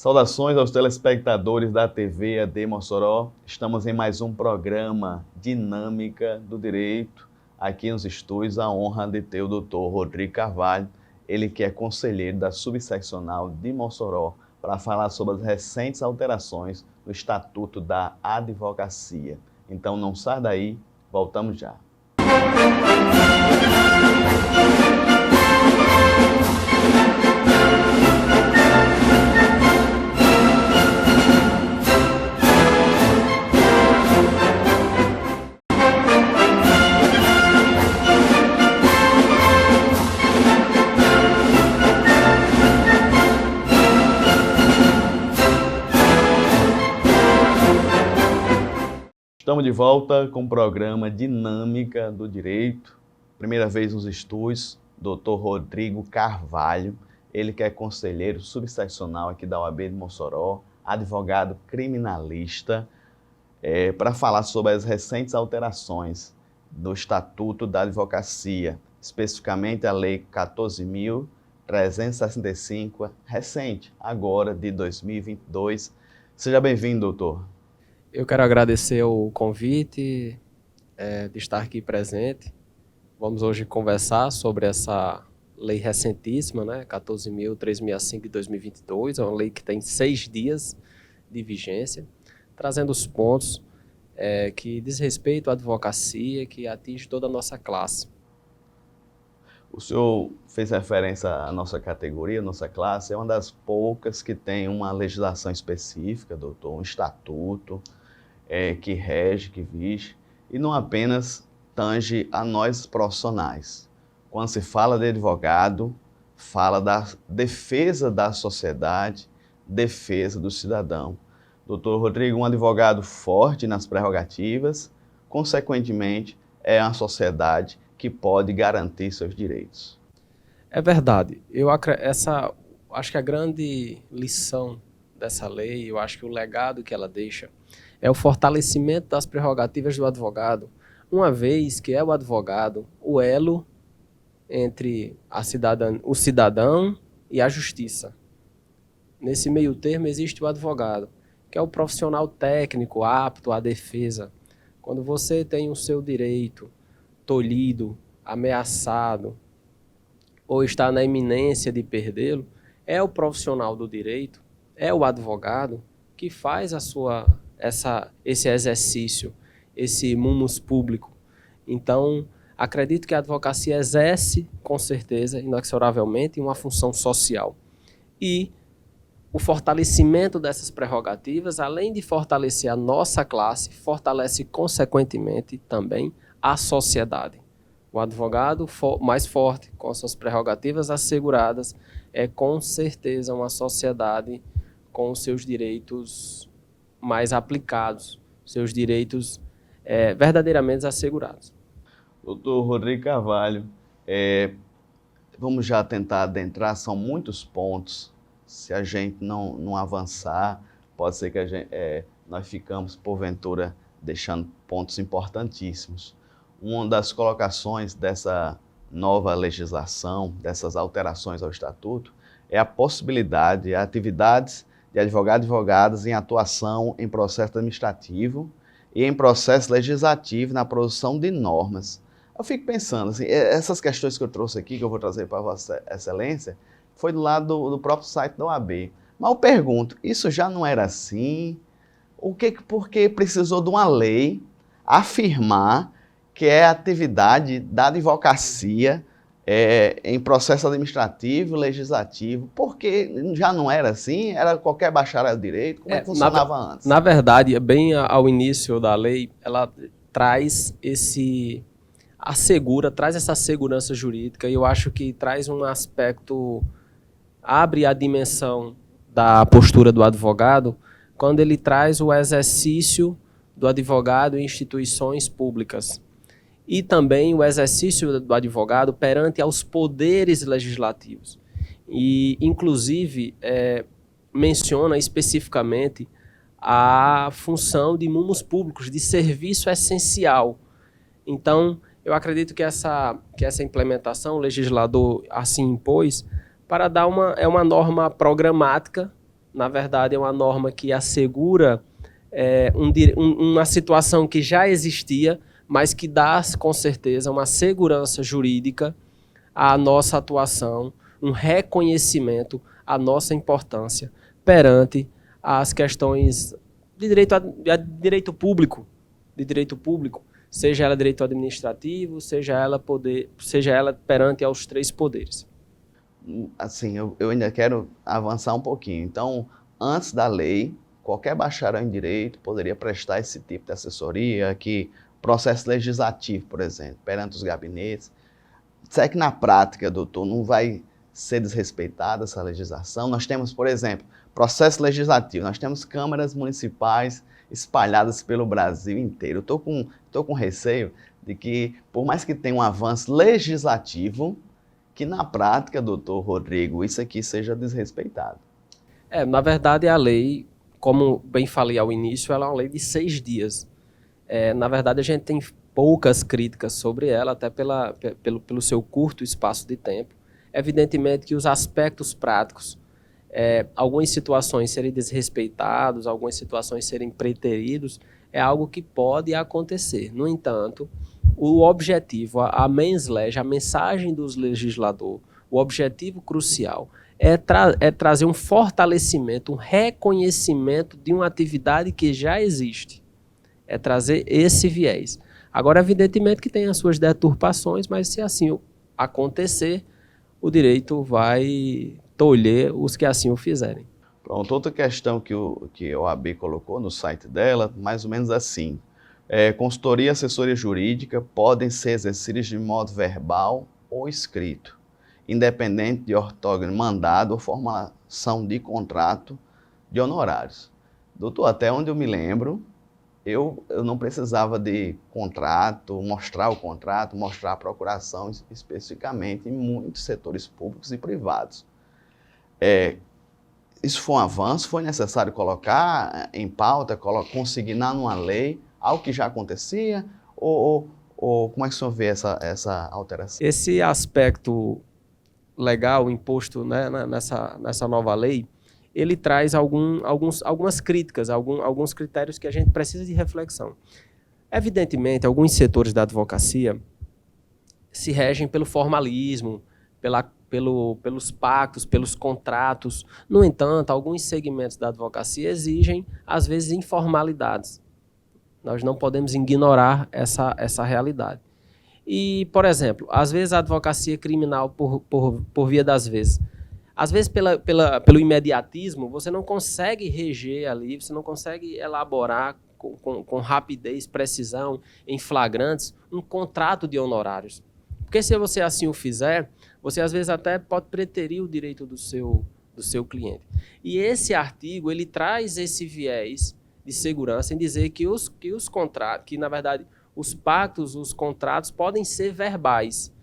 Saudações aos telespectadores da TV AD Mossoró. Estamos em mais um programa Dinâmica do Direito. Aqui nos estúdios, a honra de ter o Dr. Rodrigo Carvalho, ele que é conselheiro da Subseccional de Mossoró, para falar sobre as recentes alterações no Estatuto da Advocacia. Então não sai daí, voltamos já. Estamos de volta com o programa Dinâmica do Direito. Primeira vez nos estúdios, Dr. Rodrigo Carvalho, ele que é conselheiro subseccional aqui da OAB de Mossoró, advogado criminalista, para falar sobre as recentes alterações do Estatuto da Advocacia, especificamente a Lei 14.365, recente, agora de 2022. Seja bem-vindo, doutor. Eu quero agradecer o convite de estar aqui presente. Vamos hoje conversar sobre essa lei recentíssima, né? 14.365 de 2022, é uma lei que tem 6 dias de vigência, trazendo os pontos que diz respeito à advocacia, que atinge toda a nossa classe. O senhor fez referência à nossa categoria, nossa classe, é uma das poucas que tem uma legislação específica, doutor, um estatuto, que rege, que vige, e não apenas tange a nós profissionais. Quando se fala de advogado, fala da defesa da sociedade, defesa do cidadão. Doutor Rodrigo, um advogado forte nas prerrogativas, consequentemente, é uma sociedade que pode garantir seus direitos. É verdade. Acho que a grande lição dessa lei, eu acho que o legado que ela deixa, é o fortalecimento das prerrogativas do advogado, uma vez que é o advogado o elo entre o cidadão e a justiça. Nesse meio termo existe o advogado, que é o profissional técnico apto à defesa. Quando você tem o seu direito tolhido, ameaçado, ou está na iminência de perdê-lo, é o profissional do direito, é o advogado que faz esse exercício, esse munus público. Então, acredito que a advocacia exerce, com certeza, inexoravelmente, uma função social. E o fortalecimento dessas prerrogativas, além de fortalecer a nossa classe, fortalece, consequentemente, também a sociedade. O advogado mais forte, com suas prerrogativas asseguradas, é com certeza uma sociedade com os seus direitos mais aplicados, seus direitos verdadeiramente assegurados. Doutor Rodrigo Carvalho, vamos já tentar adentrar, são muitos pontos. Se a gente não avançar, pode ser que nós ficamos, porventura, deixando pontos importantíssimos. Uma das colocações dessa nova legislação, dessas alterações ao Estatuto, é a possibilidade de atividades de advogados e advogadas em atuação em processo administrativo e em processo legislativo na produção de normas. Eu fico pensando, assim, essas questões que eu trouxe aqui, que eu vou trazer para Vossa Excelência, foi do lado do próprio site da OAB. Mas eu pergunto, isso já não era assim? Por que precisou de uma lei afirmar que é a atividade da advocacia em processo administrativo, legislativo? Porque já não era assim? Era qualquer bacharel de direito? Como é que funcionava antes? Na verdade, bem ao início da lei, ela traz traz essa segurança jurídica, e eu acho que traz um aspecto, abre a dimensão da postura do advogado, quando ele traz o exercício do advogado em instituições públicas. E também o exercício do advogado perante aos poderes legislativos. E, inclusive, menciona especificamente a função de munus públicos, de serviço essencial. Então, eu acredito que essa implementação, o legislador assim impôs, para dar uma norma programática Na verdade, é uma norma que assegura uma situação que já existia, mas que dá, com certeza, uma segurança jurídica à nossa atuação, um reconhecimento à nossa importância perante as questões de direito público, seja ela direito administrativo, seja ela perante aos três poderes. Assim, eu ainda quero avançar um pouquinho. Então, antes da lei, qualquer bacharel em direito poderia prestar esse tipo de assessoria, que processo legislativo, por exemplo, perante os gabinetes. Será que na prática, doutor, não vai ser desrespeitada essa legislação? Nós temos, por exemplo, processo legislativo, nós temos câmaras municipais espalhadas pelo Brasil inteiro. Eu estou com receio de que, por mais que tenha um avanço legislativo, que na prática, doutor Rodrigo, isso aqui seja desrespeitado. Na verdade, a lei, como bem falei ao início, ela é uma lei de 6 dias. Na verdade, a gente tem poucas críticas sobre ela, até pelo seu curto espaço de tempo. Evidentemente que os aspectos práticos, algumas situações serem desrespeitados, algumas situações serem preteridos, é algo que pode acontecer. No entanto, o objetivo, a mens lege, a mensagem dos legisladores, o objetivo crucial é trazer um fortalecimento, um reconhecimento de uma atividade que já existe. É trazer esse viés. Agora, evidentemente que tem as suas deturpações, mas se assim acontecer, o direito vai tolher os que assim o fizerem. Pronto, outra questão que a OAB colocou no site dela, mais ou menos assim. Consultoria e assessoria jurídica podem ser exercidas de modo verbal ou escrito, independente de ortógrafo mandado ou formulação de contrato de honorários. Doutor, até onde eu me lembro, eu não precisava de contrato, mostrar o contrato, mostrar a procuração especificamente em muitos setores públicos e privados. Isso foi um avanço? Foi necessário colocar em pauta, consignar numa lei algo que já acontecia? Ou como é que o senhor vê essa alteração? Esse aspecto legal imposto, né, nessa nova lei, ele traz algumas críticas, alguns critérios que a gente precisa de reflexão. Evidentemente, alguns setores da advocacia se regem pelo formalismo, pelos pactos, pelos contratos. No entanto, alguns segmentos da advocacia exigem, às vezes, informalidades. Nós não podemos ignorar essa realidade. E, por exemplo, às vezes a advocacia criminal, por via das vezes, às vezes pelo imediatismo, você não consegue reger ali, você não consegue elaborar com rapidez, precisão, em flagrantes, um contrato de honorários. Porque se você assim o fizer, você às vezes até pode preterir o direito do seu cliente. E esse artigo, ele traz esse viés de segurança em dizer que os contratos, que na verdade os pactos, os contratos podem ser verbais,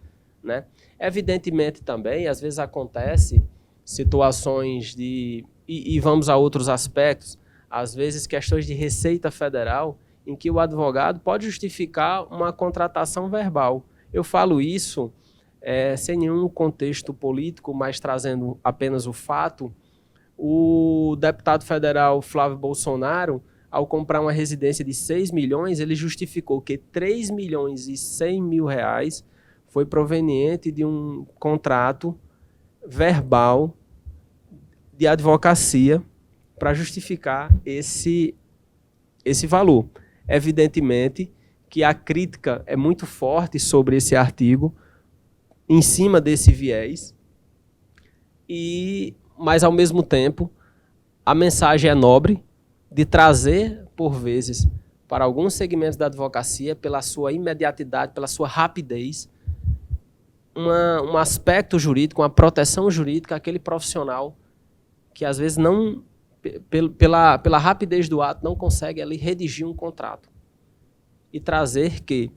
né? Evidentemente também, às vezes acontece situações e vamos a outros aspectos, às vezes questões de Receita Federal, em que o advogado pode justificar uma contratação verbal. Eu falo isso sem nenhum contexto político, mas trazendo apenas o fato. O deputado federal Flávio Bolsonaro, ao comprar uma residência de 6 milhões, ele justificou que 3 milhões e 100 mil reais foi proveniente de um contrato verbal de advocacia para justificar esse valor. Evidentemente que a crítica é muito forte sobre esse artigo, em cima desse viés, mas ao mesmo tempo a mensagem é nobre de trazer, por vezes, para alguns segmentos da advocacia, pela sua imediatidade, pela sua rapidez, um aspecto jurídico, uma proteção jurídica àquele profissional que às vezes não, pela rapidez do ato, não consegue ali redigir um contrato. E trazer que,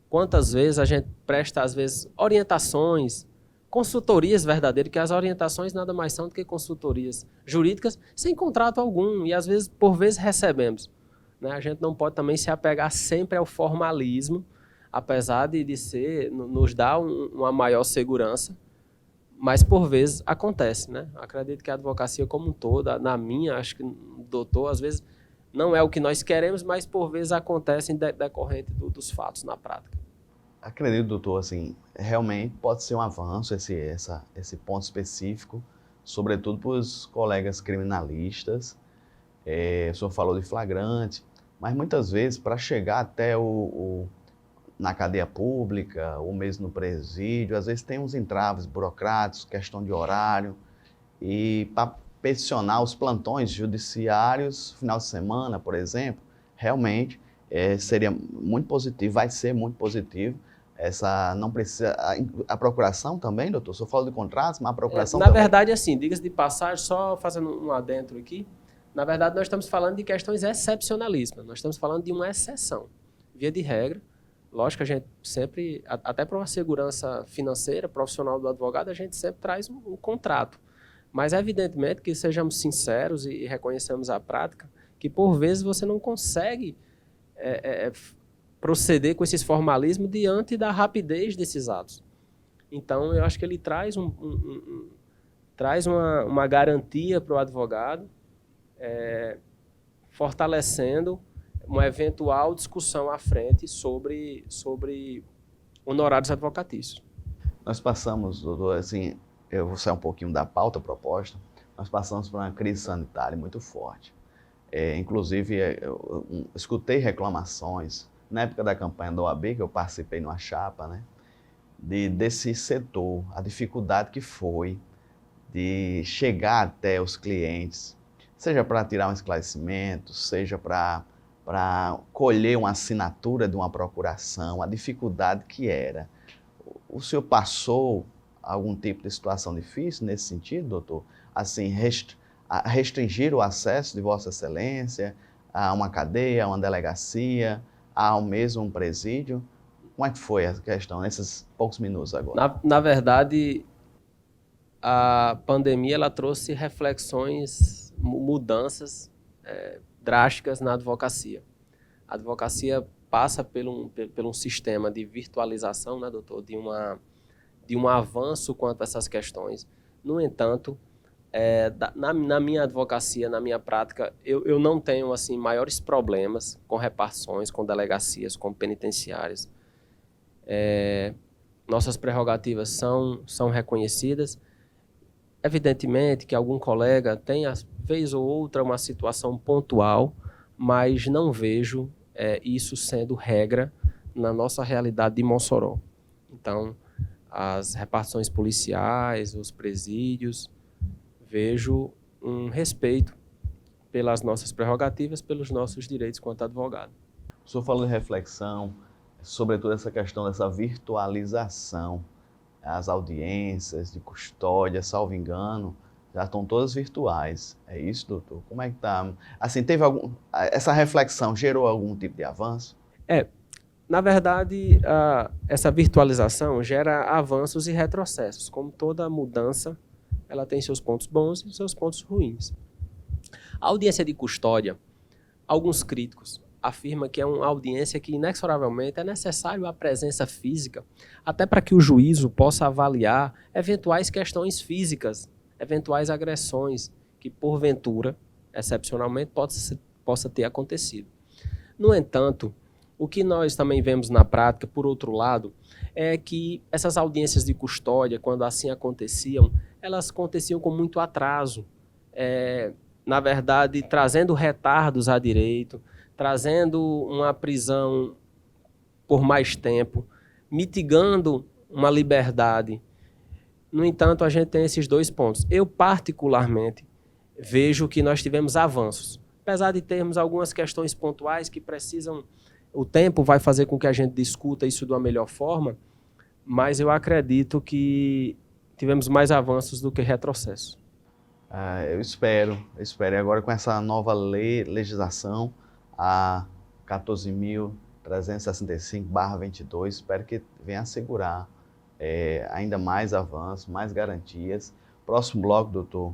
quantas vezes a gente presta, às vezes, orientações, consultorias verdadeiras, que as orientações nada mais são do que consultorias jurídicas sem contrato algum, e às vezes, por vezes, recebemos. Né? A gente não pode também se apegar sempre ao formalismo, apesar de nos dar uma maior segurança, Mas, por vezes, acontece, né? Acredito que a advocacia como um todo, na minha, acho que doutor, às vezes, não é o que nós queremos, mas, por vezes, acontece em decorrente dos fatos na prática. Acredito, doutor, assim, realmente pode ser um avanço esse ponto específico, sobretudo para os colegas criminalistas. O senhor falou de flagrante, mas muitas vezes para chegar até na cadeia pública ou mesmo no presídio, às vezes tem uns entraves burocráticos, questão de horário, e para peticionar os plantões judiciários, final de semana, por exemplo, realmente seria muito positivo, vai ser muito positivo. Não precisa, a procuração também, doutor, o senhor falou de contratos, mas a procuração Na também. verdade, assim, diga-se de passagem, só fazendo um adentro aqui, na verdade, nós estamos falando de questões excepcionalíssimas, nós estamos falando de uma exceção. Via de regra, lógico que a gente sempre, até para uma segurança financeira, profissional do advogado, a gente sempre traz um contrato. Mas, evidentemente, que sejamos sinceros e reconheçamos a prática, que por vezes você não consegue proceder com esses formalismos diante da rapidez desses atos. Então, eu acho que ele traz, traz uma garantia para o advogado, fortalecendo uma eventual discussão à frente sobre honorários advocatícios. Nós passamos, doutor, assim, eu vou sair um pouquinho da pauta proposta, nós passamos por uma crise sanitária muito forte. Inclusive, eu escutei reclamações, na época da campanha da OAB, que eu participei numa chapa, né, desse setor, a dificuldade que foi de chegar até os clientes, seja para tirar um esclarecimento, seja para colher uma assinatura de uma procuração, a dificuldade que era. O senhor passou algum tipo de situação difícil nesse sentido, doutor? Assim, restringir o acesso de Vossa Excelência a uma cadeia, a uma delegacia, ao mesmo um presídio? Como é que foi a questão nesses poucos minutos agora? Na verdade, a pandemia ela trouxe reflexões, mudanças drásticas na advocacia. A advocacia passa por um sistema de virtualização, né, doutor, de um avanço quanto a essas questões. No entanto, na minha advocacia, na minha prática, eu não tenho assim maiores problemas com repartições, com delegacias, com penitenciárias. Nossas prerrogativas são reconhecidas. Evidentemente que algum colega tem, vez ou outra, uma situação pontual, mas não vejo isso sendo regra na nossa realidade de Mossoró. Então, as repartições policiais, os presídios, vejo um respeito pelas nossas prerrogativas, pelos nossos direitos quanto advogado. O senhor falou de reflexão, sobretudo essa questão dessa virtualização. As audiências de custódia, salvo engano, já estão todas virtuais. É isso, doutor? Como é que está? Assim, essa reflexão gerou algum tipo de avanço? Na verdade, essa virtualização gera avanços e retrocessos. Como toda mudança, ela tem seus pontos bons e seus pontos ruins. A audiência de custódia, alguns críticos afirmam que é uma audiência que, inexoravelmente, é necessário a presença física, até para que o juízo possa avaliar eventuais questões físicas, eventuais agressões que, porventura, excepcionalmente, possa ter acontecido. No entanto, o que nós também vemos na prática, por outro lado, é que essas audiências de custódia, quando assim aconteciam, elas aconteciam com muito atraso, na verdade, trazendo retardos a direito, trazendo uma prisão por mais tempo, mitigando uma liberdade. No entanto, a gente tem esses dois pontos. Eu, particularmente, vejo que nós tivemos avanços. Apesar de termos algumas questões pontuais que precisam... O tempo vai fazer com que a gente discuta isso de uma melhor forma, mas eu acredito que tivemos mais avanços do que retrocessos. Eu espero. E agora com essa nova legislação, a 14.365/22, espero que venha assegurar ainda mais avanços, mais garantias. Próximo bloco, doutor,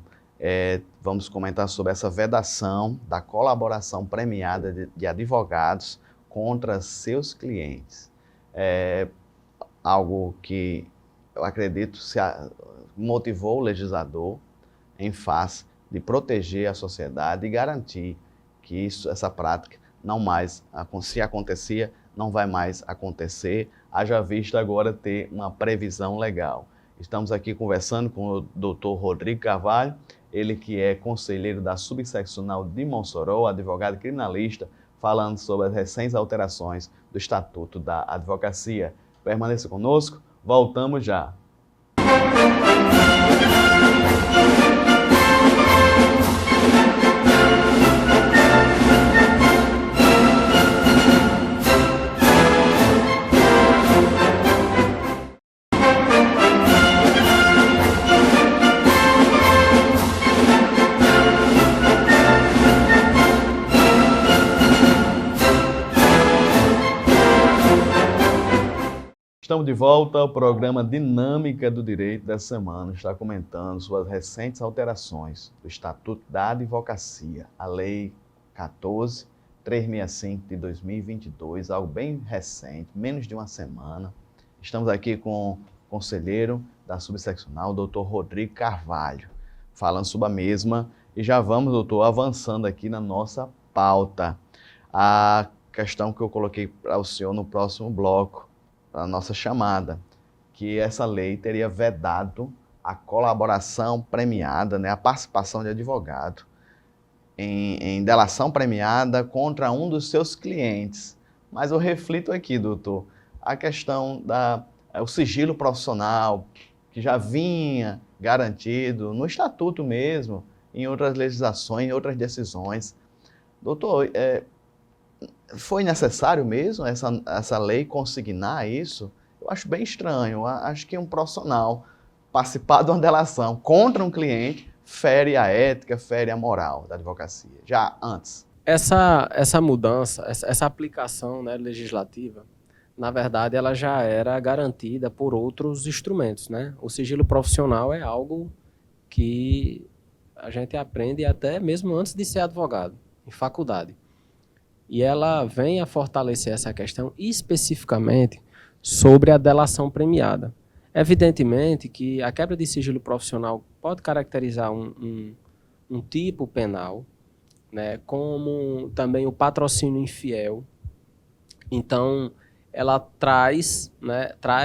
vamos comentar sobre essa vedação da colaboração premiada de advogados contra seus clientes. Algo que eu acredito, motivou o legislador em face de proteger a sociedade e garantir que essa prática não mais, se acontecia, não vai mais acontecer, haja vista agora ter uma previsão legal. Estamos aqui conversando com o Dr. Rodrigo Carvalho, ele que é conselheiro da Subseccional de Mossoró, advogado criminalista, falando sobre as recentes alterações do Estatuto da Advocacia. Permaneça conosco, voltamos já. Estamos de volta ao programa Dinâmica do Direito dessa semana. Está comentando sobre as recentes alterações do Estatuto da Advocacia, a Lei 14.365 de 2022, algo bem recente, menos de uma semana. Estamos aqui com o conselheiro da Subseccional, o Dr. Rodrigo Carvalho, falando sobre a mesma. E já vamos, doutor, avançando aqui na nossa pauta. A questão que eu coloquei para o senhor no próximo bloco, a nossa chamada, que essa lei teria vedado a colaboração premiada, né, a participação de advogado em delação premiada contra um dos seus clientes. Mas eu reflito aqui, doutor, a questão o sigilo profissional, que já vinha garantido no Estatuto mesmo, em outras legislações, em outras decisões. Doutor, foi necessário mesmo essa lei consignar isso? Eu acho bem estranho. Acho que um profissional participar de uma delação contra um cliente fere a ética, fere a moral da advocacia, já antes. Essa mudança, essa aplicação, né, legislativa, na verdade, ela já era garantida por outros instrumentos, né? O sigilo profissional é algo que a gente aprende até mesmo antes de ser advogado, em faculdade. E ela vem a fortalecer essa questão especificamente sobre a delação premiada. Evidentemente que a quebra de sigilo profissional pode caracterizar um tipo penal, né, como também o patrocínio infiel. Então, ela traz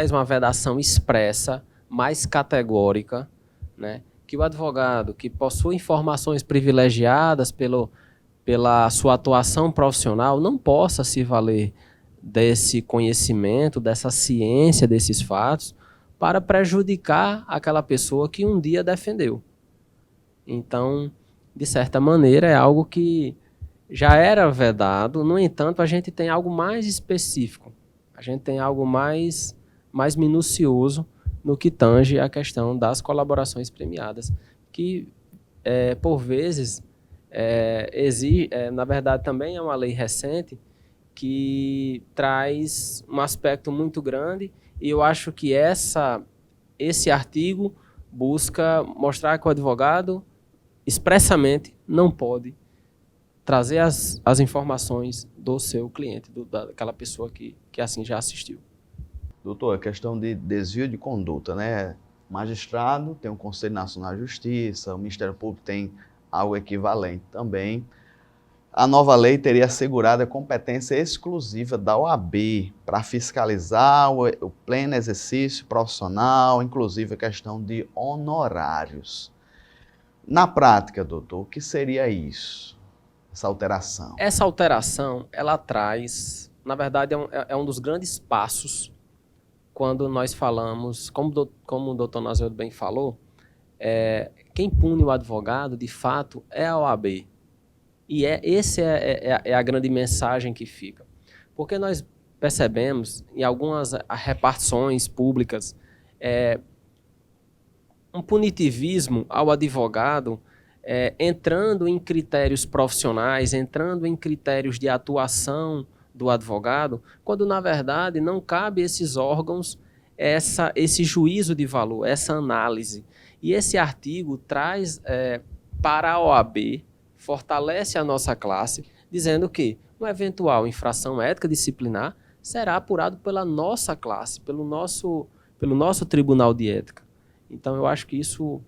uma vedação expressa, mais categórica, né, que o advogado que possui informações privilegiadas pela sua atuação profissional, não possa se valer desse conhecimento, dessa ciência, desses fatos, para prejudicar aquela pessoa que um dia defendeu. Então, de certa maneira, é algo que já era vedado, no entanto, a gente tem algo mais específico, a gente tem algo mais minucioso no que tange a questão das colaborações premiadas, que, por vezes, na verdade, também é uma lei recente que traz um aspecto muito grande, e eu acho que esse artigo busca mostrar que o advogado expressamente não pode trazer as informações do seu cliente, daquela pessoa que assim já assistiu. Doutor, a questão de desvio de conduta, né? O magistrado tem o Conselho Nacional de Justiça, o Ministério Público tem algo equivalente também. A nova lei teria assegurado a competência exclusiva da OAB para fiscalizar o pleno exercício profissional, inclusive a questão de honorários. Na prática, doutor, o que seria isso, essa alteração? Essa alteração, ela traz, na verdade, é um dos grandes passos quando nós falamos, como o doutor Nazuelo bem falou, quem pune o advogado, de fato, é a OAB. E essa é a grande mensagem que fica. Porque nós percebemos, em algumas repartições públicas, um punitivismo ao advogado, entrando em critérios profissionais, entrando em critérios de atuação do advogado, quando, na verdade, não cabe a esses órgãos esse juízo de valor, essa análise. E esse artigo traz para a OAB, fortalece a nossa classe, dizendo que uma eventual infração ética disciplinar será apurado pela nossa classe, pelo nosso Tribunal de Ética. Então, eu acho que isso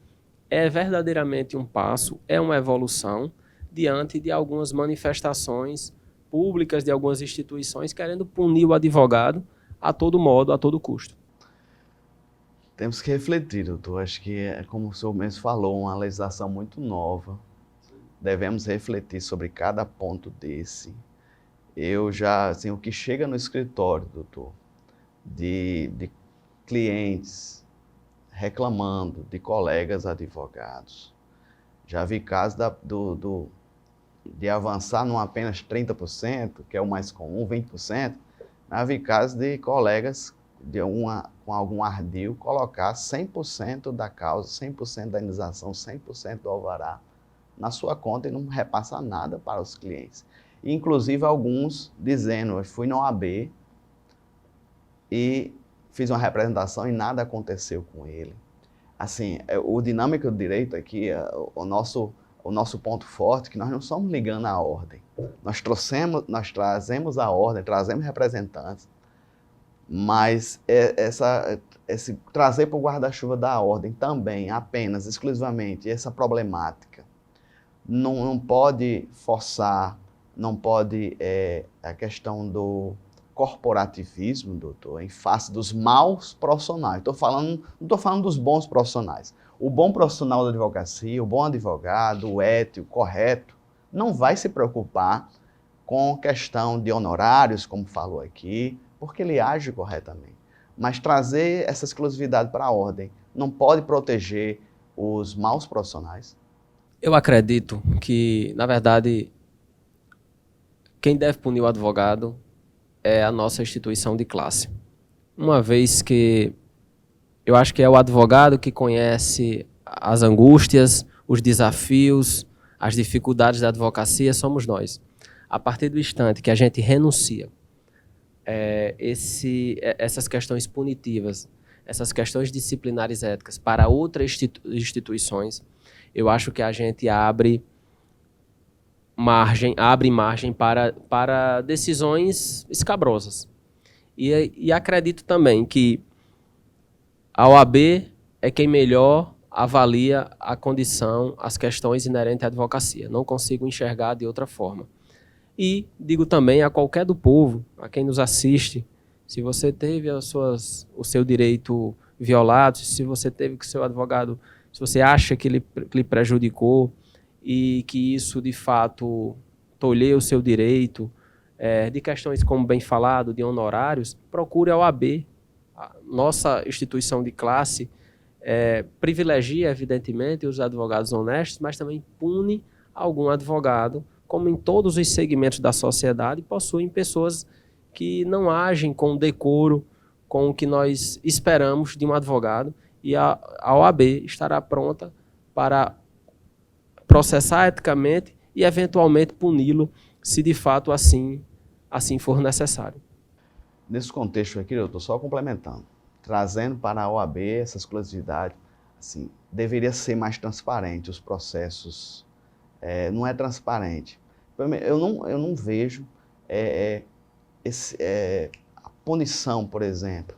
é verdadeiramente um passo, é uma evolução diante de algumas manifestações públicas de algumas instituições querendo punir o advogado a todo modo, a todo custo. Temos que refletir, doutor. Acho que é como o senhor mesmo falou, uma legislação muito nova. Devemos refletir sobre cada ponto desse. Eu já, assim, o que chega no escritório, doutor, de clientes reclamando, de colegas advogados. Já vi casos de avançar num apenas 30%, que é o mais comum, 20%. Já vi casos de colegas com algum ardil colocar 100% da causa, 100% da indenização, 100% do alvará na sua conta e não repassa nada para os clientes. Inclusive alguns dizendo, eu fui na OAB e fiz uma representação e nada aconteceu com ele. Assim, o dinâmico do direito aqui, o nosso ponto forte é que nós não estamos ligando à ordem. Nós trazemos a ordem, trazemos representantes, mas esse trazer para o guarda-chuva da ordem também, apenas, exclusivamente, essa problemática, não pode forçar, não pode a questão do corporativismo, doutor, em face dos maus profissionais. Não estou falando dos bons profissionais. O bom profissional da advocacia, o bom advogado, o ético, correto, não vai se preocupar com questão de honorários, como falou aqui, porque ele age corretamente. Mas trazer essa exclusividade para a ordem não pode proteger os maus profissionais? Eu acredito que, na verdade, quem deve punir o advogado é a nossa instituição de classe. Uma vez que eu acho que é o advogado que conhece as angústias, os desafios, as dificuldades da advocacia, somos nós. A partir do instante que a gente renuncia essas questões punitivas, essas questões disciplinares éticas para outras instituições, eu acho que a gente abre margem para decisões escabrosas. E acredito também que a OAB é quem melhor avalia a condição, as questões inerentes à advocacia. Não consigo enxergar de outra forma. E digo também a qualquer do povo, a quem nos assiste, se você teve o seu direito violado, se você teve que o seu advogado, se você acha que ele lhe prejudicou e que isso de fato tolheu o seu direito, de questões como bem falado, de honorários, procure a OAB. A nossa instituição de classe privilegia, evidentemente, os advogados honestos, mas também pune algum advogado, como em todos os segmentos da sociedade, possuem pessoas que não agem com decoro, com o que nós esperamos de um advogado, e a OAB estará pronta para processar eticamente e, eventualmente, puni-lo, se de fato assim for necessário. Nesse contexto aqui, eu estou só complementando, trazendo para a OAB essa exclusividade, assim, deveria ser mais transparente os processos. Não é transparente. Eu não vejo a punição, por exemplo.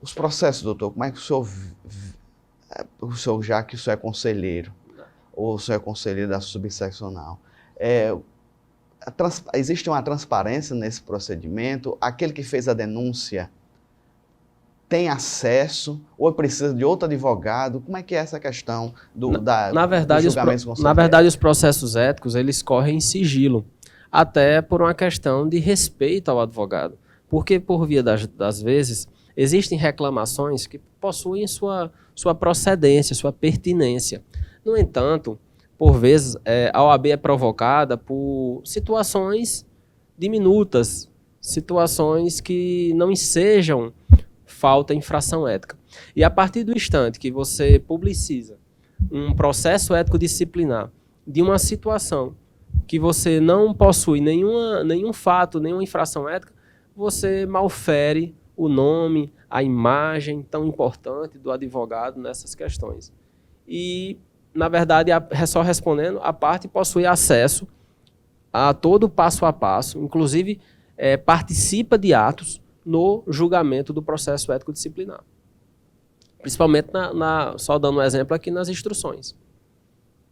Os processos, doutor, como é que o senhor, já que o senhor é conselheiro, ou o senhor é conselheiro da subseccional, existe uma transparência nesse procedimento? Aquele que fez a denúncia tem acesso ou precisa de outro advogado? Como é que é essa questão dos julgamentos com Na verdade, os processos éticos, eles correm em sigilo, até por uma questão de respeito ao advogado. Porque, por via das vezes, existem reclamações que possuem sua procedência, sua pertinência. No entanto, por vezes, a OAB é provocada por situações diminutas, situações que não ensejam falta infração ética. E a partir do instante que você publiciza um processo ético disciplinar de uma situação que você não possui nenhum fato, nenhuma infração ética, você malfere o nome, a imagem tão importante do advogado nessas questões. E, na verdade, só respondendo, a parte possui acesso a todo o passo a passo, inclusive participa de atos no julgamento do processo ético disciplinar. Principalmente, só dando um exemplo aqui, nas instruções.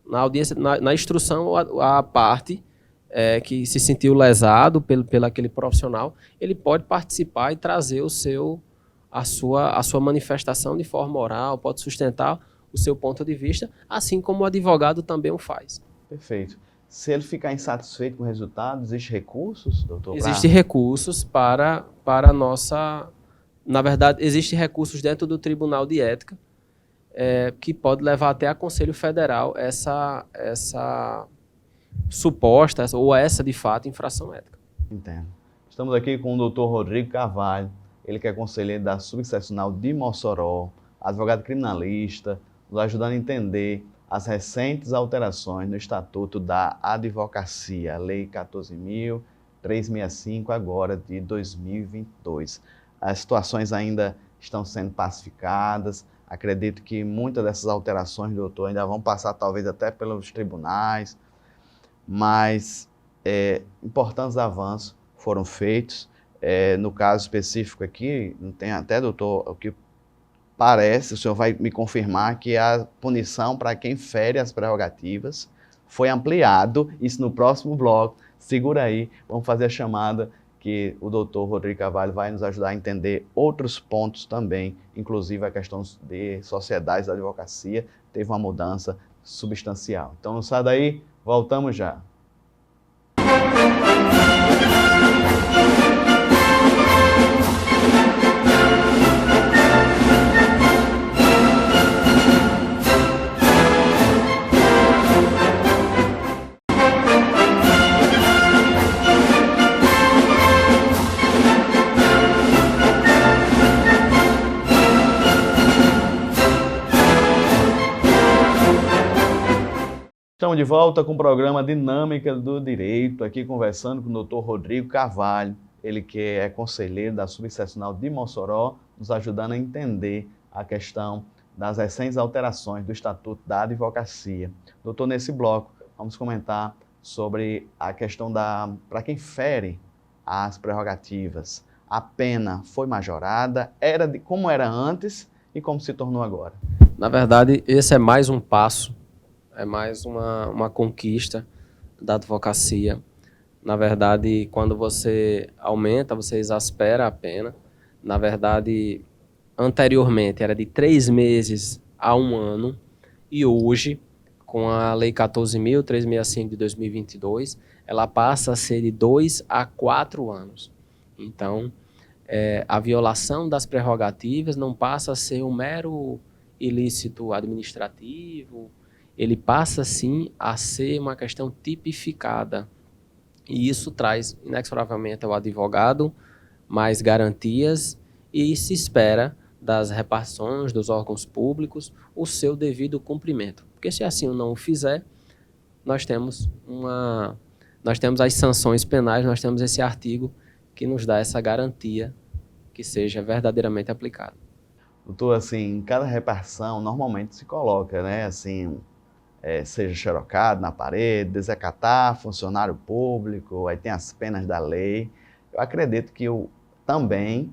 Na audiência, na instrução, a parte que se sentiu lesado pelo aquele profissional, ele pode participar e trazer a sua manifestação de forma oral, pode sustentar o seu ponto de vista, assim como o advogado também o faz. Perfeito. Se ele ficar insatisfeito com o resultado, existem recursos, doutor? Existem recursos para a nossa... Na verdade, existem recursos dentro do Tribunal de Ética, que pode levar até a Conselho Federal essa suposta, ou essa, de fato, infração ética. Entendo. Estamos aqui com o doutor Rodrigo Carvalho, ele que é conselheiro da Subseccional de Mossoró, advogado criminalista, nos ajudando a entender as recentes alterações no Estatuto da Advocacia, Lei 14.365, agora de 2022. As situações ainda estão sendo pacificadas. Acredito que muitas dessas alterações, doutor, ainda vão passar talvez até pelos tribunais, mas importantes avanços foram feitos. No caso específico aqui, não tem até, doutor, o que parece, o senhor vai me confirmar que a punição para quem fere as prerrogativas foi ampliado, isso no próximo bloco. Segura aí, vamos fazer a chamada que o doutor Rodrigo Carvalho vai nos ajudar a entender outros pontos também, inclusive a questão de sociedades da advocacia, teve uma mudança substancial. Então não sai daí, voltamos já. Estamos de volta com o programa Dinâmica do Direito, aqui conversando com o doutor Rodrigo Carvalho, ele que é conselheiro da Subseccional de Mossoró, nos ajudando a entender a questão das recentes alterações do Estatuto da Advocacia. Doutor, nesse bloco, vamos comentar sobre a questão para quem fere as prerrogativas. A pena foi majorada, como era antes e como se tornou agora? Na verdade, esse é mais um passo, é mais uma conquista da advocacia. Na verdade, quando você aumenta, você exaspera a pena. Na verdade, anteriormente era de 3 meses a 1 ano, e hoje, com a Lei 14.365 de 2022, ela passa a ser de 2 a 4 anos. Então, a violação das prerrogativas não passa a ser um mero ilícito administrativo, ele passa sim a ser uma questão tipificada. E isso traz inexoravelmente ao advogado mais garantias e se espera das repartições dos órgãos públicos o seu devido cumprimento. Porque se assim não o fizer, nós temos as sanções penais, nós temos esse artigo que nos dá essa garantia que seja verdadeiramente aplicado. Doutor, assim, em cada repartição normalmente se coloca, né, assim, seja xerocado na parede, desacatar funcionário público, aí tem as penas da lei. Eu acredito que também,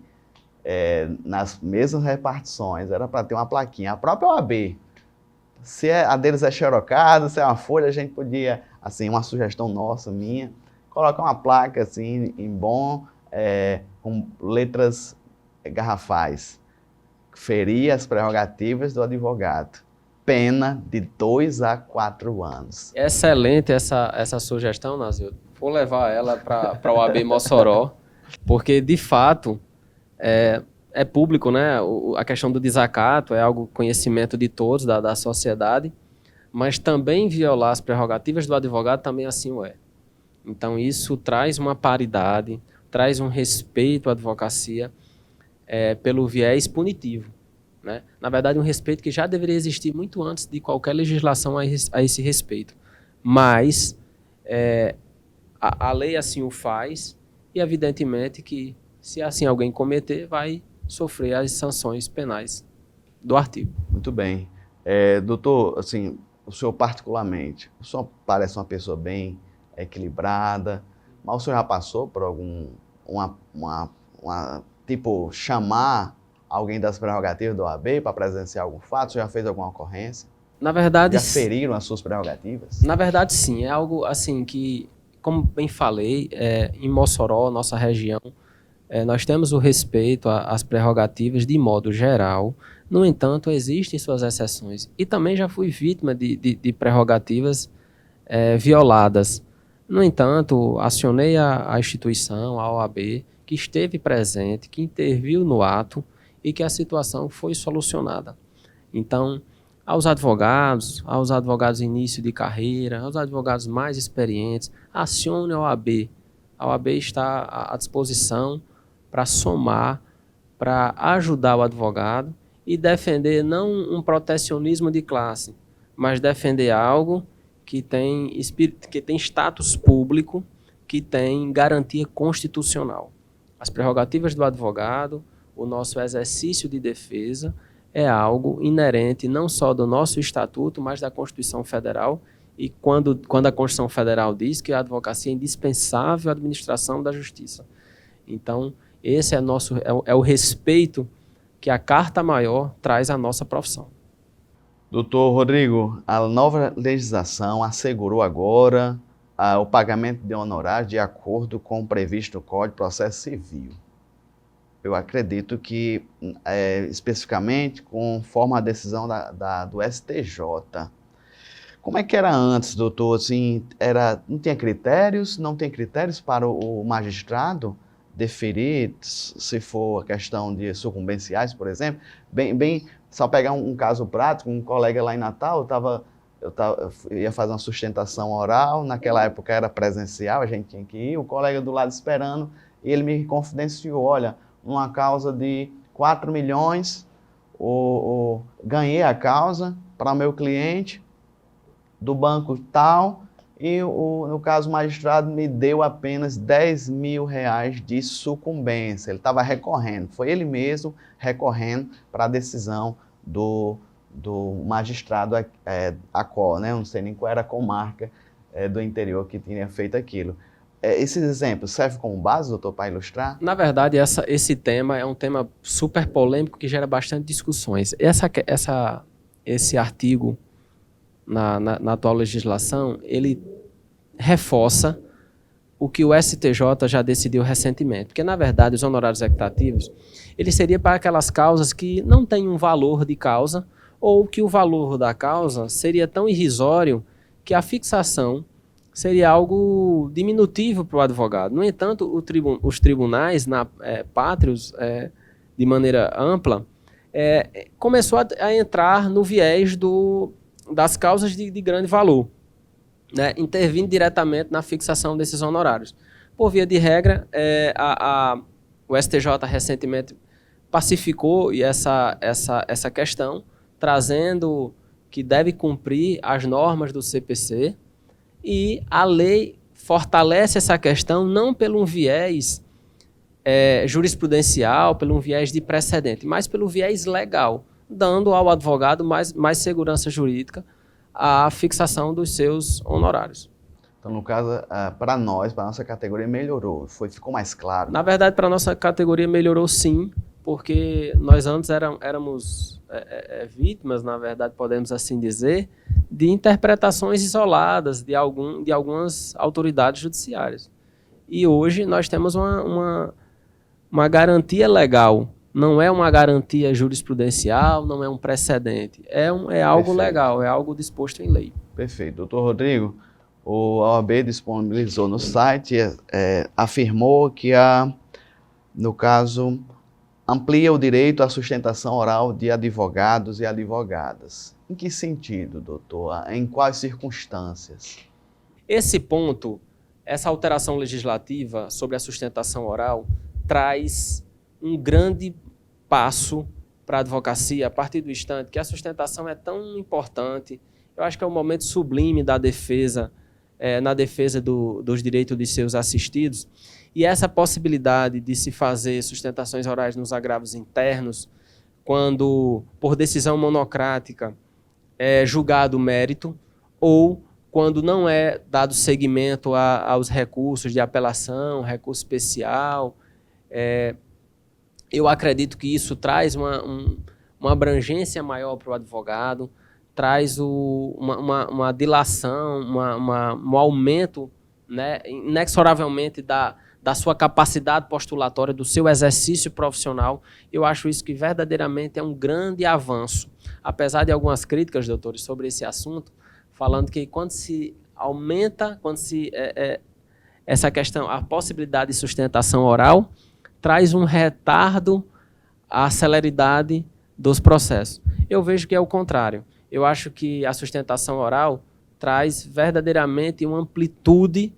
nas mesmas repartições, era para ter uma plaquinha. A própria OAB, se a deles é xerocada, se é uma folha, a gente podia, assim, uma sugestão nossa, minha, colocar uma placa, assim, com letras garrafais. Ferir as prerrogativas do advogado. Pena de 2 a 4 anos. Excelente essa sugestão, Nazil. Vou levar ela para a OAB Mossoró, porque, de fato, é público, né? A questão do desacato é algo conhecimento de todos, da sociedade, mas também violar as prerrogativas do advogado também assim o é. Então, isso traz uma paridade, traz um respeito à advocacia pelo viés punitivo. Né? Na verdade, um respeito que já deveria existir muito antes de qualquer legislação a esse respeito. Mas a lei assim o faz e, evidentemente, que se assim alguém cometer, vai sofrer as sanções penais do artigo. Muito bem. Doutor, assim, o senhor particularmente, o senhor parece uma pessoa bem equilibrada, mas o senhor já passou por algum, tipo, chamar alguém das prerrogativas da OAB para presenciar algum fato? Você já fez alguma ocorrência? Na verdade, Já feriram as suas prerrogativas? na verdade, sim. É algo assim que, como bem falei, em Mossoró, nossa região, nós temos o respeito às prerrogativas de modo geral. No entanto, existem suas exceções. E também já fui vítima de prerrogativas violadas. No entanto, acionei a instituição, a OAB, que esteve presente, que interviu no ato e que a situação foi solucionada. Então, aos advogados início de carreira, aos advogados mais experientes, acione a OAB. A OAB está à disposição para somar, para ajudar o advogado e defender não um protecionismo de classe, mas defender algo que tem status público, que tem garantia constitucional. As prerrogativas do advogado, o nosso exercício de defesa é algo inerente não só do nosso estatuto, mas da Constituição Federal. E quando a Constituição Federal diz que a advocacia é indispensável à administração da justiça. Então, esse é o respeito que a Carta Maior traz à nossa profissão. Doutor Rodrigo, a nova legislação assegurou agora o pagamento de honorários de acordo com o previsto no Código de Processo Civil. Eu acredito que, especificamente, conforme a decisão do STJ. Como é que era antes, doutor? Assim, não tinha critérios? Não tem critérios para o magistrado deferir, se for a questão de sucumbenciais, por exemplo? Só pegar um caso prático, um colega lá em Natal, eu ia fazer uma sustentação oral, naquela época era presencial, a gente tinha que ir, o colega do lado esperando, e ele me confidenciou, olha, uma causa de 4 milhões, ganhei a causa para o meu cliente, do banco tal, e no caso o magistrado me deu apenas 10 mil reais de sucumbência. Ele estava recorrendo, foi ele mesmo recorrendo para a decisão do magistrado ACO, né? Eu não sei nem qual era a comarca do interior que tinha feito aquilo. Esses exemplos servem como base, doutor, para ilustrar? Na verdade, esse tema é um tema super polêmico que gera bastante discussões. Esse artigo na atual legislação, ele reforça o que o STJ já decidiu recentemente. Porque, na verdade, os honorários equitativos, ele seria para aquelas causas que não têm um valor de causa ou que o valor da causa seria tão irrisório que a fixação seria algo diminutivo para o advogado. No entanto, os tribunais pátrios, de maneira ampla, começou a entrar no viés das causas de grande valor, né, intervindo diretamente na fixação desses honorários. Por via de regra, o STJ recentemente pacificou essa questão, trazendo que deve cumprir as normas do CPC, e a lei fortalece essa questão não pelo um viés jurisprudencial, pelo um viés de precedente, mas pelo viés legal, dando ao advogado mais segurança jurídica à fixação dos seus honorários. Então, no caso, para a nossa categoria melhorou, ficou mais claro. Na verdade, para a nossa categoria melhorou sim, porque nós antes éramos vítimas, na verdade, podemos assim dizer, de interpretações isoladas de algumas autoridades judiciárias. E hoje nós temos uma garantia legal. Não é uma garantia jurisprudencial, não é um precedente. É algo Perfeito. Legal, é algo disposto em lei. Perfeito. Doutor Rodrigo, a OAB disponibilizou no site, afirmou que, no caso, amplia o direito à sustentação oral de advogados e advogadas. Em que sentido, doutor? Em quais circunstâncias? Esse ponto, essa alteração legislativa sobre a sustentação oral, traz um grande passo para a advocacia a partir do instante que a sustentação é tão importante. Eu acho que é um momento sublime da defesa, na defesa dos direitos de seus assistidos. E essa possibilidade de se fazer sustentações orais nos agravos internos, quando, por decisão monocrática, é julgado o mérito, ou quando não é dado seguimento aos recursos de apelação, recurso especial, Eu acredito que isso traz uma abrangência maior para o advogado, traz uma dilação, um aumento, né, inexoravelmente da sua capacidade postulatória, do seu exercício profissional. Eu acho isso que verdadeiramente é um grande avanço. Apesar de algumas críticas, doutores, sobre esse assunto, falando que quando se aumenta, essa questão, a possibilidade de sustentação oral, traz um retardo à celeridade dos processos. Eu vejo que é o contrário. Eu acho que a sustentação oral traz verdadeiramente uma amplitude,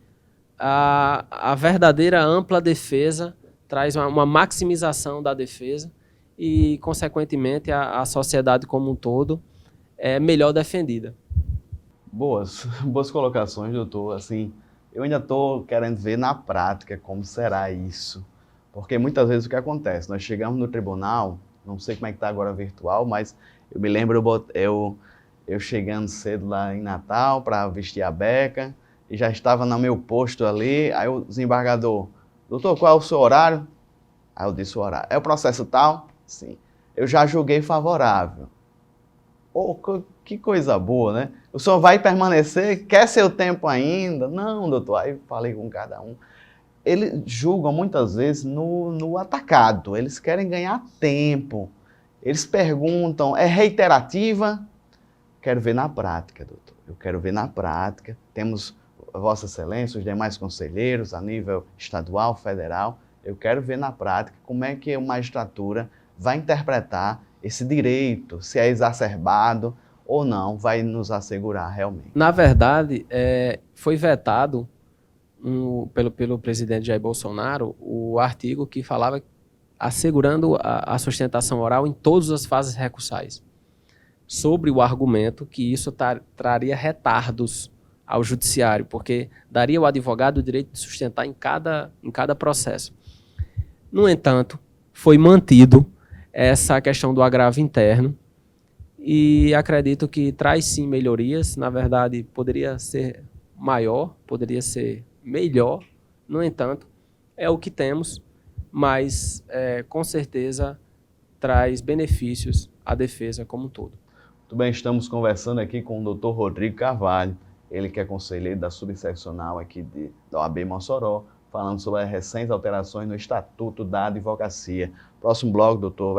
a verdadeira ampla defesa, traz uma maximização da defesa e, consequentemente, a sociedade como um todo é melhor defendida. Boas colocações, doutor. Assim, eu ainda estou querendo ver na prática como será isso. Porque muitas vezes o que acontece, nós chegamos no tribunal, não sei como é que está agora virtual, mas eu me lembro eu chegando cedo lá em Natal para vestir a beca, e já estava no meu posto ali, aí o desembargador, doutor, qual é o seu horário? Aí eu disse o horário. É o processo tal? Sim. Eu já julguei favorável. Oh, que coisa boa, né? O senhor vai permanecer? Quer seu tempo ainda? Não, doutor. Aí falei com cada um. Eles julgam muitas vezes no atacado. Eles querem ganhar tempo. Eles perguntam, é reiterativa? Quero ver na prática, doutor. Eu quero ver na prática. Temos Vossa Excelência, os demais conselheiros a nível estadual, federal. Eu quero ver na prática como é que a magistratura vai interpretar esse direito, se é exacerbado ou não, vai nos assegurar realmente. Na verdade, foi vetado pelo presidente Jair Bolsonaro o artigo que falava assegurando a sustentação oral em todas as fases recursais, sobre o argumento que isso traria retardos ao judiciário, porque daria ao advogado o direito de sustentar em cada processo. No entanto, foi mantido essa questão do agravo interno e acredito que traz sim melhorias. Na verdade, poderia ser maior, poderia ser melhor. No entanto, é o que temos, mas com certeza traz benefícios à defesa como um todo. Muito bem, estamos conversando aqui com o Dr. Rodrigo Carvalho, ele que é conselheiro da subseccional aqui da OAB Mossoró, falando sobre as recentes alterações no Estatuto da Advocacia. Próximo bloco, doutor,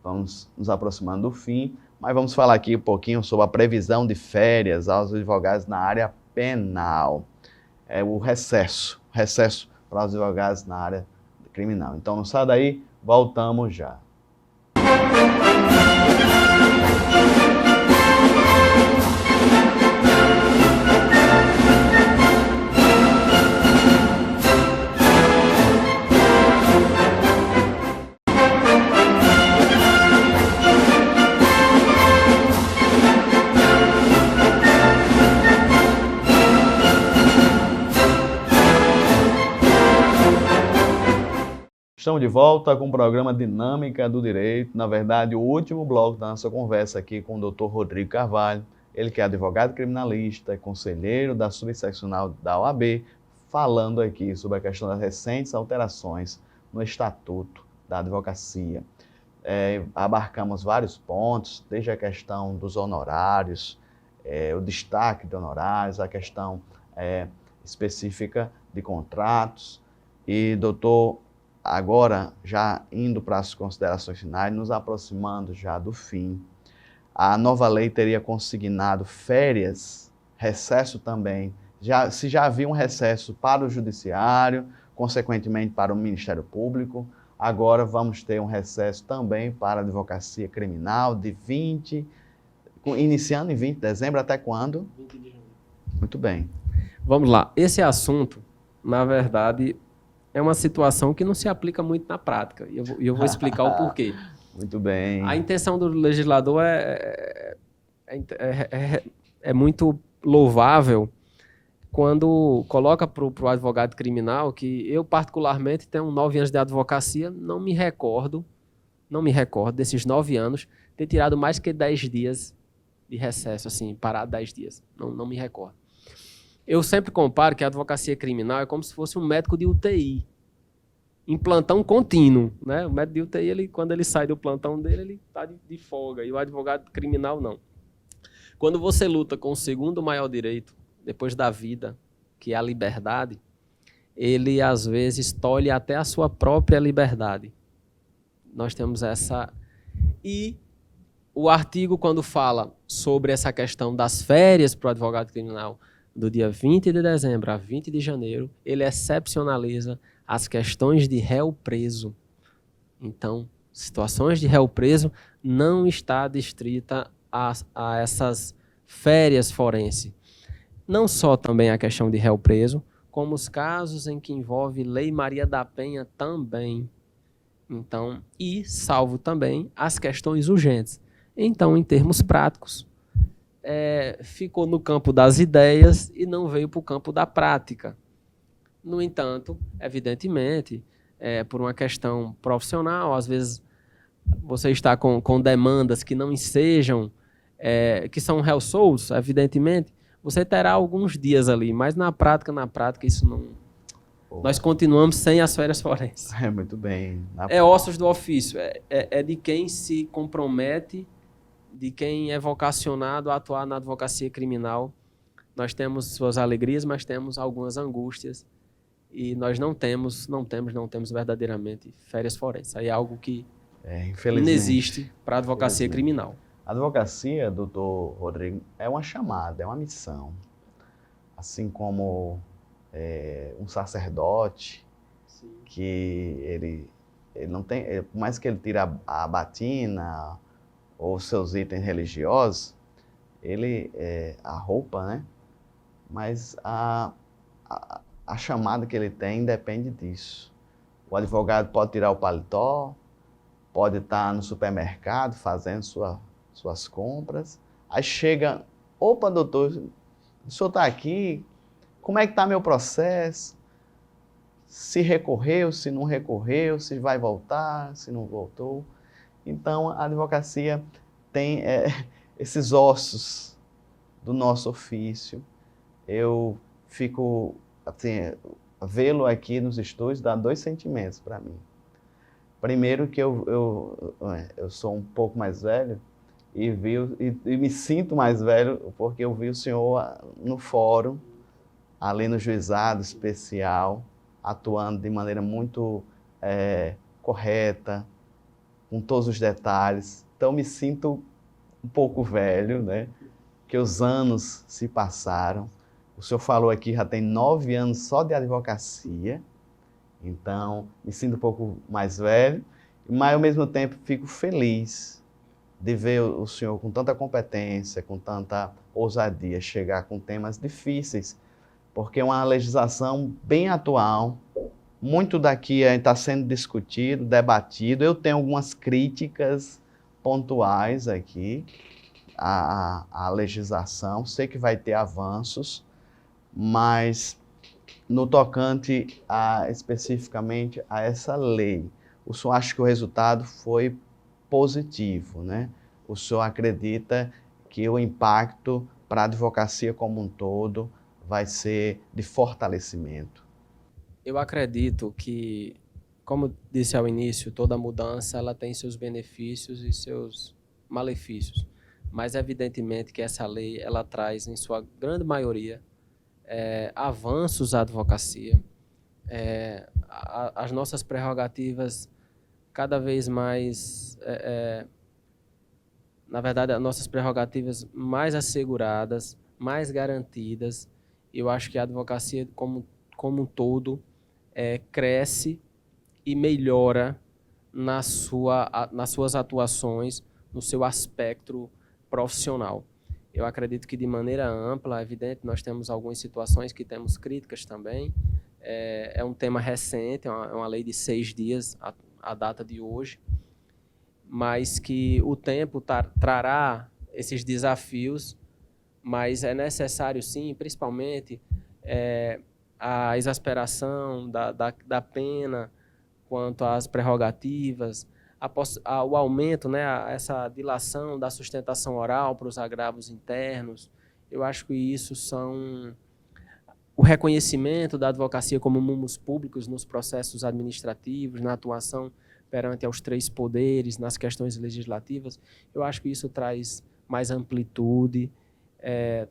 vamos nos aproximando do fim, mas vamos falar aqui um pouquinho sobre a previsão de férias aos advogados na área penal. É o recesso para os advogados na área criminal. Então não sai daí, voltamos já. Estamos de volta com o programa Dinâmica do Direito. Na verdade, o último bloco da nossa conversa aqui com o Dr. Rodrigo Carvalho, ele que é advogado criminalista, é conselheiro da subseccional da OAB, falando aqui sobre a questão das recentes alterações no Estatuto da Advocacia. Abarcamos vários pontos, desde a questão dos honorários, o destaque de honorários, a questão específica de contratos. E, doutor, agora, já indo para as considerações finais, nos aproximando já do fim, a nova lei teria consignado férias, recesso também. Se já havia um recesso para o Judiciário, consequentemente para o Ministério Público, agora vamos ter um recesso também para a Advocacia Criminal iniciando em 20 de dezembro, até quando? 20 de janeiro. Muito bem. Vamos lá. Esse assunto, na verdade, é uma situação que não se aplica muito na prática. E eu vou explicar o porquê. Muito bem. A intenção do legislador é muito louvável quando coloca para o advogado criminal, que eu particularmente tenho 9 anos de advocacia, não me recordo desses 9 anos ter tirado mais que 10 dias de recesso, assim, parado 10 dias. Não me recordo. Eu sempre comparo que a advocacia criminal é como se fosse um médico de UTI. em plantão contínuo, né? O médico de UTI, quando ele sai do plantão dele, ele está de folga, e o advogado criminal não. Quando você luta com o segundo maior direito, depois da vida, que é a liberdade, ele às vezes tolhe até a sua própria liberdade. Nós temos essa... E o artigo, quando fala sobre essa questão das férias para o advogado criminal, do dia 20 de dezembro a 20 de janeiro, ele excepcionaliza as questões de réu preso. Então, situações de réu preso não está adstrita a essas férias forenses. Não só também a questão de réu preso, como os casos em que envolve Lei Maria da Penha também. Então, e salvo também as questões urgentes. Então, em termos práticos, ficou no campo das ideias e não veio para o campo da prática. No entanto, evidentemente, por uma questão profissional, às vezes você está com demandas que não sejam, que são réus soltos, evidentemente, você terá alguns dias ali, mas na prática isso não... Nós continuamos sem as férias forenses. Muito bem. Ossos do ofício, é de quem se compromete, de quem é vocacionado a atuar na advocacia criminal. Nós temos suas alegrias, mas temos algumas angústias e nós não temos verdadeiramente férias forenses. Aí é algo que não existe para a advocacia criminal. A advocacia, doutor Rodrigo, é uma chamada, é uma missão. Assim como um sacerdote, sim, que ele não tem, por mais que ele tire a batina ou seus itens religiosos, a roupa, né? Mas a chamada que ele tem depende disso. O advogado pode tirar o paletó, pode estar no supermercado fazendo suas compras, aí chega, opa, doutor, o senhor está aqui, como é que está meu processo? Se recorreu, se não recorreu, se vai voltar, se não voltou. Então, a advocacia tem esses ossos do nosso ofício. Eu fico, assim, vê-lo aqui nos estúdios dá 2 sentimentos para mim. Primeiro que eu sou um pouco mais velho e me sinto mais velho porque eu vi o senhor no fórum, ali no juizado especial, atuando de maneira muito correta, com todos os detalhes. Então me sinto um pouco velho, né? Que os anos se passaram. O senhor falou aqui, já tem 9 anos só de advocacia, então me sinto um pouco mais velho, mas ao mesmo tempo fico feliz de ver o senhor com tanta competência, com tanta ousadia, chegar com temas difíceis, porque é uma legislação bem atual, muito daqui está sendo discutido, debatido. Eu tenho algumas críticas pontuais aqui à legislação, sei que vai ter avanços, mas no tocante especificamente a essa lei, o senhor acha que o resultado foi positivo, né? O senhor acredita que o impacto para a advocacia como um todo vai ser de fortalecimento? Eu acredito que, como disse ao início, toda mudança ela tem seus benefícios e seus malefícios. Mas evidentemente que essa lei ela traz, em sua grande maioria, avanços à advocacia. As nossas prerrogativas cada vez mais, na verdade, as nossas prerrogativas mais asseguradas, mais garantidas. Eu acho que a advocacia como um todo cresce e melhora nas suas atuações, no seu aspecto profissional. Eu acredito que de maneira ampla, é evidente, nós temos algumas situações que temos críticas também. É um tema recente, é uma lei de 6 dias, a data de hoje, mas que o tempo trará esses desafios, mas é necessário sim, principalmente a exasperação da pena quanto às prerrogativas, o aumento, né, essa dilação da sustentação oral para os agravos internos. Eu acho que isso são o reconhecimento da advocacia como mundos públicos nos processos administrativos, na atuação perante aos três poderes, nas questões legislativas, eu acho que isso traz mais amplitude,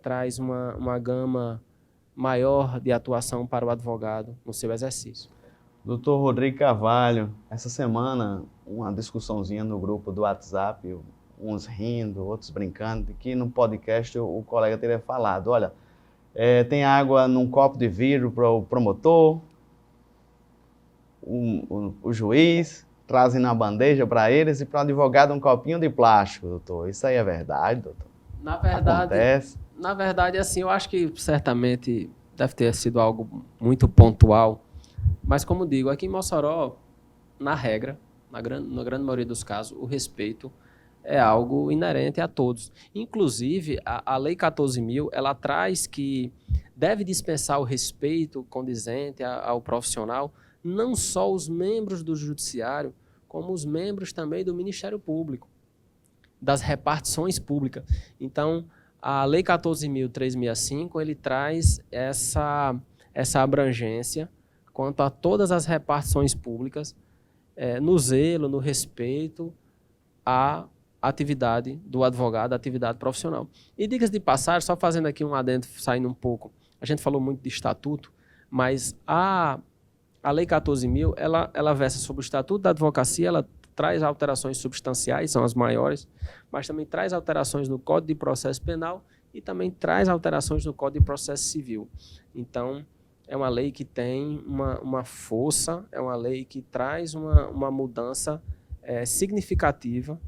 traz uma gama maior de atuação para o advogado no seu exercício. Doutor Rodrigo Carvalho, essa semana uma discussãozinha no grupo do WhatsApp, uns rindo, outros brincando, que no podcast o colega teria falado, olha, tem água num copo de vidro para o promotor, o juiz, trazem na bandeja para eles e para o advogado um copinho de plástico, doutor. Isso aí é verdade, doutor? Acontece? Na verdade, assim, eu acho que certamente deve ter sido algo muito pontual, mas como digo, aqui em Mossoró, na regra, na grande maioria dos casos, o respeito é algo inerente a todos. Inclusive, a Lei 14.000, ela traz que deve dispensar o respeito condizente ao profissional, não só os membros do Judiciário, como os membros também do Ministério Público, das repartições públicas. Então, a Lei 14.365, ele traz essa abrangência quanto a todas as repartições públicas, no zelo, no respeito à atividade do advogado, à atividade profissional. E dicas de passagem, só fazendo aqui um adendo, saindo um pouco, a gente falou muito de estatuto, mas a Lei 14.000, ela versa sobre o Estatuto da Advocacia, ela traz alterações substanciais, são as maiores, mas também traz alterações no Código de Processo Penal e também traz alterações no Código de Processo Civil. Então, é uma lei que tem uma força, é uma lei que traz uma mudança significativa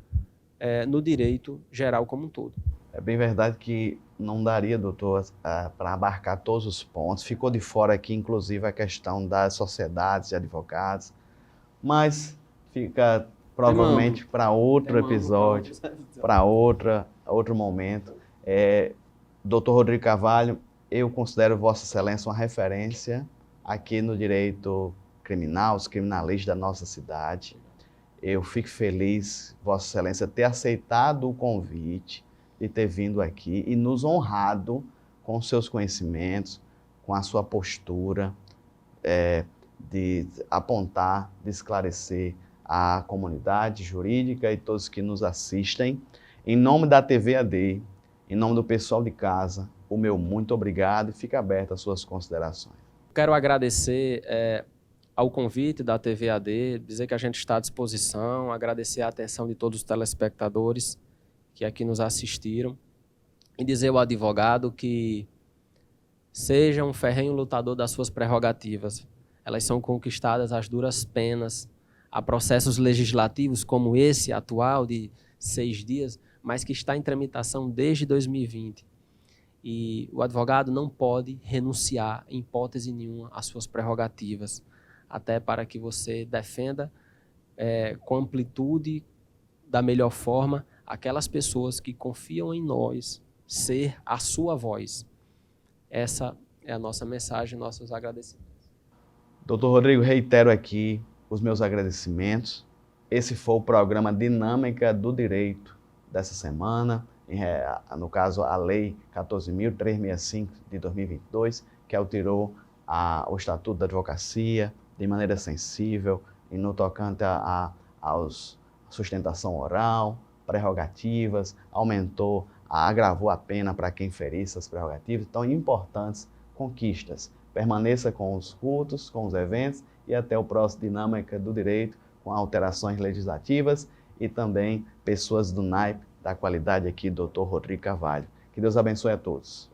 no direito geral como um todo. É bem verdade que não daria, doutor, para abarcar todos os pontos. Ficou de fora aqui, inclusive, a questão das sociedades de advogados, mas fica provavelmente para outro episódio, para outro momento. Doutor Rodrigo Carvalho, eu considero Vossa Excelência uma referência aqui no direito criminal, os criminalistas da nossa cidade. Eu fico feliz, Vossa Excelência, ter aceitado o convite de ter vindo aqui e nos honrado com seus conhecimentos, com a sua postura de apontar, de esclarecer a comunidade jurídica e todos que nos assistem. Em nome da TV AD, em nome do pessoal de casa, o meu muito obrigado e fica aberto às suas considerações. Quero agradecer ao convite da TV AD, dizer que a gente está à disposição, agradecer a atenção de todos os telespectadores que aqui nos assistiram e dizer ao advogado que seja um ferrenho lutador das suas prerrogativas. Elas são conquistadas às duras penas, há processos legislativos como esse atual de 6 dias, mas que está em tramitação desde 2020. E o advogado não pode renunciar, em hipótese nenhuma, às suas prerrogativas, até para que você defenda com amplitude, da melhor forma, aquelas pessoas que confiam em nós ser a sua voz. Essa é a nossa mensagem, nossos agradecimentos. Doutor Rodrigo, reitero aqui os meus agradecimentos. Esse foi o programa Dinâmica do Direito dessa semana, no caso a Lei 14.365 de 2022, que alterou o Estatuto da Advocacia de maneira sensível e no tocante à sustentação oral, prerrogativas, agravou a pena para quem ferir essas prerrogativas. Então, importantes conquistas. Permaneça com os cultos, com os eventos e até o próximo Dinâmica do Direito, com alterações legislativas e também pessoas do naipe da qualidade aqui, Dr. Rodrigo Carvalho. Que Deus abençoe a todos.